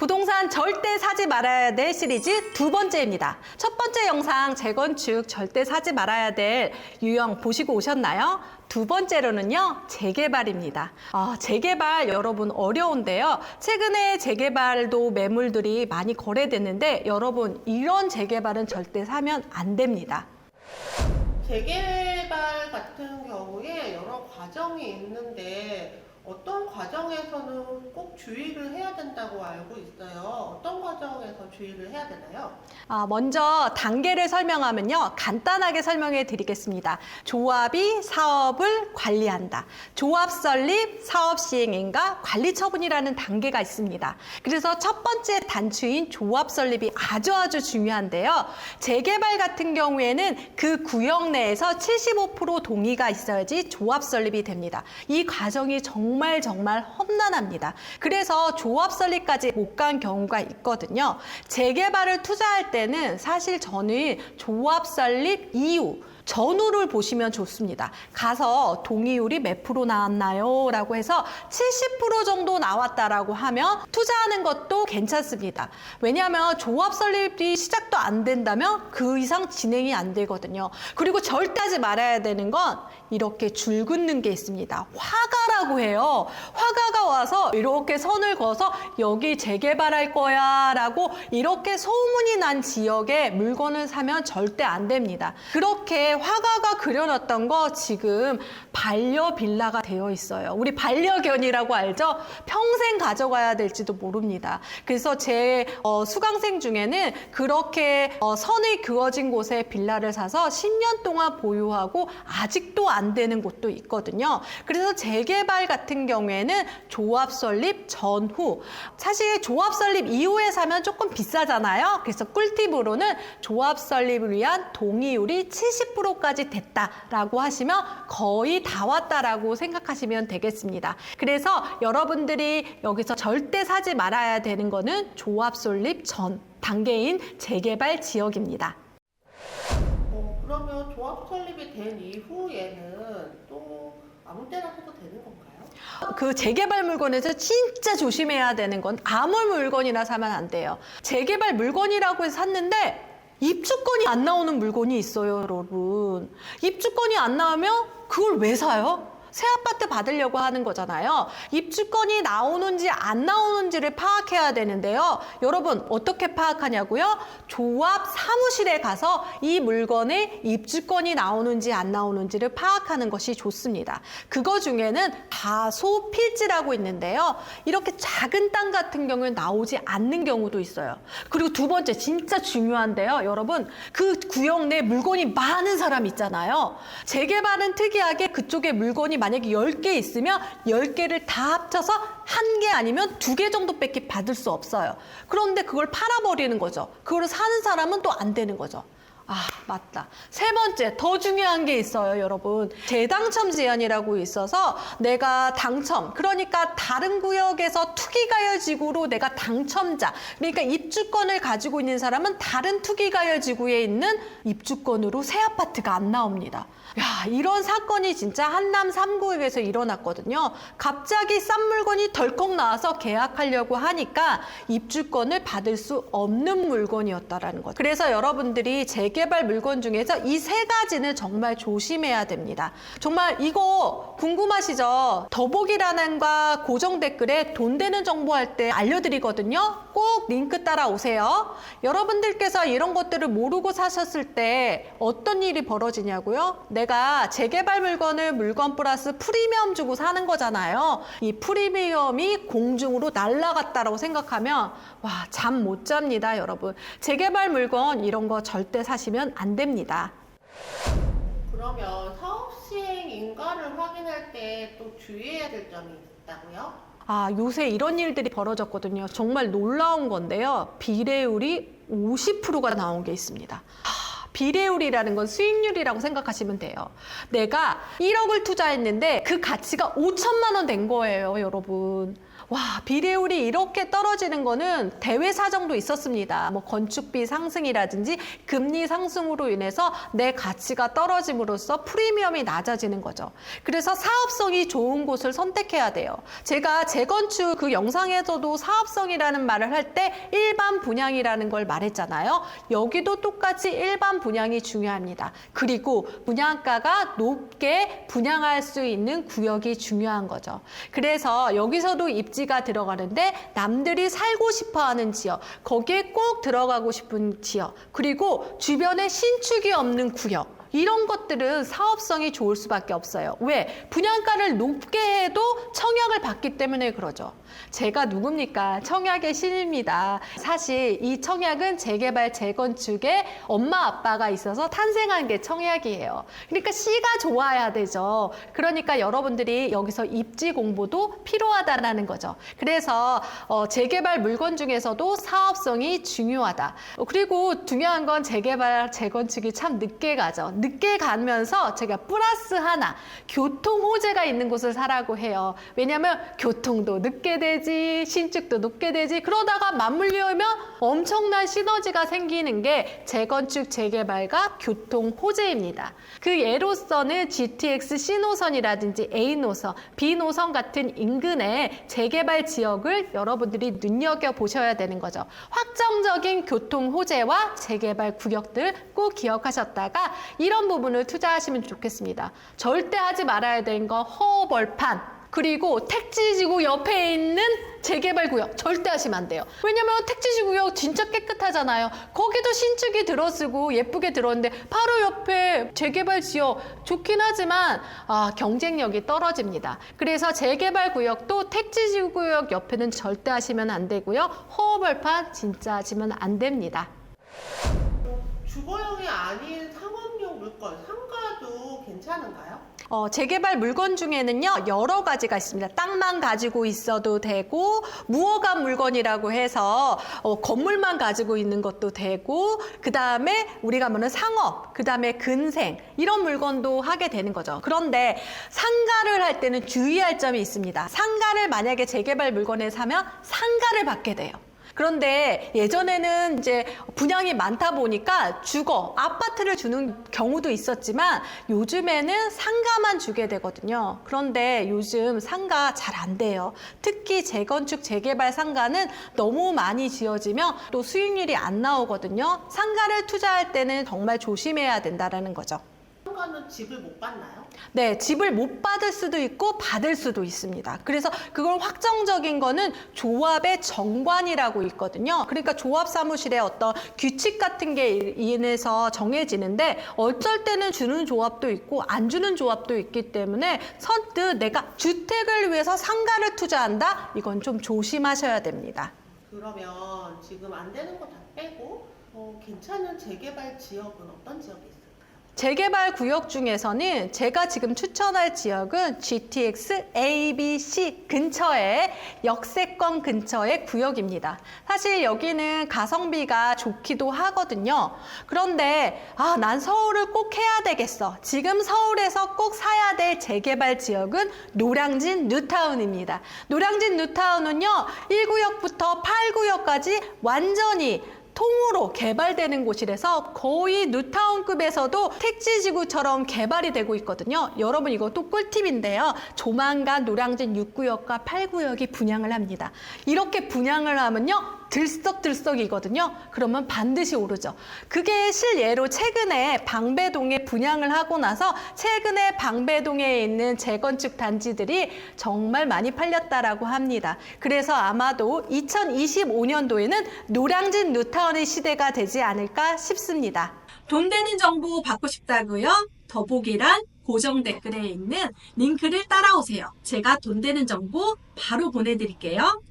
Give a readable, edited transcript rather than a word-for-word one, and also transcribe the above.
부동산 절대 사지 말아야 될 시리즈 두 번째입니다. 첫 번째 영상 재건축 절대 사지 말아야 될 유형 보시고 오셨나요? 두 번째로는요, 재개발입니다. 재개발 여러분 어려운데요. 최근에 재개발도 매물들이 많이 거래됐는데 여러분 이런 재개발은 절대 사면 안 됩니다. 재개발 같은 경우에 여러 과정이 있는데 어떤 과정에서는 꼭 주의를 해야 된다고 알고 있어요. 어떤 과정에서 주의를 해야 되나요? 먼저 단계를 설명하면요. 간단하게 설명해 드리겠습니다. 조합이 사업을 관리한다. 조합 설립, 사업 시행인가, 관리 처분이라는 단계가 있습니다. 그래서 첫 번째 단추인 조합 설립이 아주 중요한데요. 재개발 같은 경우에는 그 구역 내에서 75% 동의가 있어야지 조합 설립이 됩니다. 이 과정이 정말 험난합니다. 그래서 조합 설립까지 못 간 경우가 있거든요. 재개발을 투자할 때는 사실 저는 조합 설립 이후 전후를 보시면 좋습니다. 가서 동의율이 몇 프로 나왔나요? 라고 해서 70% 정도 나왔다라고 하면 투자하는 것도 괜찮습니다. 왜냐하면 조합 설립이 시작도 안 된다면 그 이상 진행이 안 되거든요. 그리고 절대 하지 말아야 되는 건 이렇게 줄 긋는 게 있습니다. 화가라고 해요. 화가가 와서 이렇게 선을 그어서 여기 재개발할 거야 라고 이렇게 소문이 난 지역에 물건을 사면 절대 안 됩니다. 그렇게 화가가 그려놨던 거 지금 반려빌라가 되어 있어요. 우리 반려견이라고 알죠? 평생 가져가야 될지도 모릅니다. 그래서 제 수강생 중에는 그렇게 선이 그어진 곳에 빌라를 사서 10년 동안 보유하고 아직도 안 되는 곳도 있거든요. 그래서 재개발 같은 경우에는 조합 설립 전후, 사실 조합 설립 이후에 사면 조금 비싸잖아요. 그래서 꿀팁으로는 조합 설립을 위한 동의율이 70%까지 됐다라고 하시면 거의 다 왔다라고 생각하시면 되겠습니다. 그래서 여러분들이 여기서 절대 사지 말아야 되는 거는 조합 설립 전 단계인 재개발 지역입니다. 그러면 조합 설립이 된 이후에는 또 아무 때나 사도 되는 건가요? 그 재개발 물건에서 진짜 조심해야 되는 건 아무 물건이나 사면 안 돼요. 재개발 물건이라고 해서 샀는데 입주권이 안 나오는 물건이 있어요, 여러분. 입주권이 안 나오면 그걸 왜 사요? 새 아파트 받으려고 하는 거잖아요. 입주권이 나오는지 안 나오는지를 파악해야 되는데요. 여러분 어떻게 파악하냐고요? 조합 사무실에 가서 이 물건에 입주권이 나오는지 안 나오는지를 파악하는 것이 좋습니다. 그거 중에는 다소 필지라고 있는데요. 이렇게 작은 땅 같은 경우는 나오지 않는 경우도 있어요. 그리고 두 번째 진짜 중요한데요. 여러분 그 구역 내 물건이 많은 사람 있잖아요. 재개발은 특이하게 그쪽에 물건이 만약에 10개 있으면 10개를 다 합쳐서 1개 아니면 2개 정도밖에 받을 수 없어요. 그런데 그걸 팔아버리는 거죠. 그걸 사는 사람은 또 안 되는 거죠. 맞다. 세 번째, 더 중요한 게 있어요, 여러분. 재당첨 제한이라고 있어서 내가 당첨, 그러니까 다른 구역에서 투기가열지구로 내가 당첨자, 그러니까 입주권을 가지고 있는 사람은 다른 투기가열지구에 있는 입주권으로 새 아파트가 안 나옵니다. 이런 사건이 진짜 한남 3구역에서 일어났거든요. 갑자기 싼 물건이 덜컥 나와서 계약하려고 하니까 입주권을 받을 수 없는 물건이었다라는 거죠. 그래서 여러분들이 재개발 물건 중에서 이 세 가지는 정말 조심해야 됩니다. 정말 이거 궁금하시죠? 더보기란과 고정 댓글에 돈 되는 정보할 때 알려드리거든요. 꼭 링크 따라오세요. 여러분들께서 이런 것들을 모르고 사셨을 때 어떤 일이 벌어지냐고요? 내가 재개발 물건을 물건 플러스 프리미엄 주고 사는 거잖아요. 이 프리미엄이 공중으로 날아갔다라고 생각하면 잠 못 잡니다, 여러분. 재개발 물건 이런 거 절대 사시면 안 됩니다. 그러면 사업 시행 인가를 확인할 때 또 주의해야 될 점이 있다고요? 요새 이런 일들이 벌어졌거든요. 정말 놀라운 건데요. 비례율이 50%가 나온 게 있습니다. 비례율이라는 건 수익률이라고 생각하시면 돼요. 내가 1억을 투자했는데 그 가치가 5천만 원 된 거예요, 여러분. 와, 비례율이 이렇게 떨어지는 거는 대외 사정도 있었습니다. 뭐 건축비 상승이라든지 금리 상승으로 인해서 내 가치가 떨어짐으로써 프리미엄이 낮아지는 거죠. 그래서 사업성이 좋은 곳을 선택해야 돼요. 제가 재건축 그 영상에서도 사업성이라는 말을 할 때 일반 분양이라는 걸 말했잖아요. 여기도 똑같이 일반 분양이 중요합니다. 그리고 분양가가 높게 분양할 수 있는 구역이 중요한 거죠. 그래서 여기서도 입지가 들어가는데 남들이 살고 싶어하는 지역, 거기에 꼭 들어가고 싶은 지역, 그리고 주변에 신축이 없는 구역, 이런 것들은 사업성이 좋을 수밖에 없어요. 왜? 분양가를 높게 해도 청약을 받기 때문에 그러죠. 제가 누굽니까? 청약의 신입니다. 사실 이 청약은 재개발, 재건축에 엄마 아빠가 있어서 탄생한 게 청약이에요. 그러니까 C가 좋아야 되죠. 그러니까 여러분들이 여기서 입지 공부도 필요하다라는 거죠. 그래서 재개발 물건 중에서도 사업성이 중요하다. 그리고 중요한 건 재개발, 재건축이 참 늦게 가죠. 늦게 가면서 제가 플러스 하나, 교통 호재가 있는 곳을 사라고 해요. 왜냐하면 교통도 늦게 되지, 신축도 높게 되지, 그러다가 맞물려면 엄청난 시너지가 생기는 게 재건축, 재개발과 교통 호재입니다. 그 예로서는 GTX C노선이라든지 A노선, B노선 같은 인근의 재개발 지역을 여러분들이 눈여겨보셔야 되는 거죠. 확정적인 교통 호재와 재개발 구역들 꼭 기억하셨다가 이런 부분을 투자하시면 좋겠습니다. 절대 하지 말아야 되는 건 허벌판, 그리고 택지지구 옆에 있는 재개발 구역 절대 하시면 안 돼요. 왜냐면 택지지구 구역 진짜 깨끗하잖아요. 거기도 신축이 들어서고 예쁘게 들었는데 바로 옆에 재개발 지역 좋긴 하지만 경쟁력이 떨어집니다. 그래서 재개발 구역도 택지지구 구역 옆에는 절대 하시면 안 되고요. 허벌판 진짜 하시면 안 됩니다. 주거용이 아닌 상업용 물건, 상가도 괜찮은가요? 재개발 물건 중에는요, 여러 가지가 있습니다. 땅만 가지고 있어도 되고, 무허가 물건이라고 해서 건물만 가지고 있는 것도 되고, 그 다음에 우리가 말하는 상업, 그 다음에 근생, 이런 물건도 하게 되는 거죠. 그런데 상가를 할 때는 주의할 점이 있습니다. 상가를 만약에 재개발 물건에 사면 상가를 받게 돼요. 그런데 예전에는 이제 분양이 많다 보니까 주거, 아파트를 주는 경우도 있었지만 요즘에는 상가만 주게 되거든요. 그런데 요즘 상가 잘 안 돼요. 특히 재건축, 재개발 상가는 너무 많이 지어지면 또 수익률이 안 나오거든요. 상가를 투자할 때는 정말 조심해야 된다는 거죠. 상가는 집을 못 받나요? 네, 집을 못 받을 수도 있고 받을 수도 있습니다. 그래서 그걸 확정적인 거는 조합의 정관이라고 있거든요. 그러니까 조합 사무실에 어떤 규칙 같은 게 인해서 정해지는데 어쩔 때는 주는 조합도 있고 안 주는 조합도 있기 때문에 선뜻 내가 주택을 위해서 상가를 투자한다? 이건 좀 조심하셔야 됩니다. 그러면 지금 안 되는 거 다 빼고 괜찮은 재개발 지역은 어떤 지역이 있어요? 재개발 구역 중에서는 제가 지금 추천할 지역은 GTX ABC 근처에 역세권 근처의 구역입니다. 사실 여기는 가성비가 좋기도 하거든요. 그런데 난 서울을 꼭 해야 되겠어. 지금 서울에서 꼭 사야 될 재개발 지역은 노량진 뉴타운입니다. 노량진 뉴타운은요, 1구역부터 8구역까지 완전히 통으로 개발되는 곳이라서 거의 뉴타운급에서도 택지지구처럼 개발이 되고 있거든요. 여러분 이것도 꿀팁인데요. 조만간 노량진 6구역과 8구역이 분양을 합니다. 이렇게 분양을 하면요, 들썩들썩이거든요. 그러면 반드시 오르죠. 그게 실예로 최근에 방배동에 분양을 하고 나서 최근에 방배동에 있는 재건축 단지들이 정말 많이 팔렸다라고 합니다. 그래서 아마도 2025년도에는 노량진 뉴타운의 시대가 되지 않을까 싶습니다. 돈 되는 정보 받고 싶다고요? 더보기란 고정 댓글에 있는 링크를 따라오세요. 제가 돈 되는 정보 바로 보내드릴게요.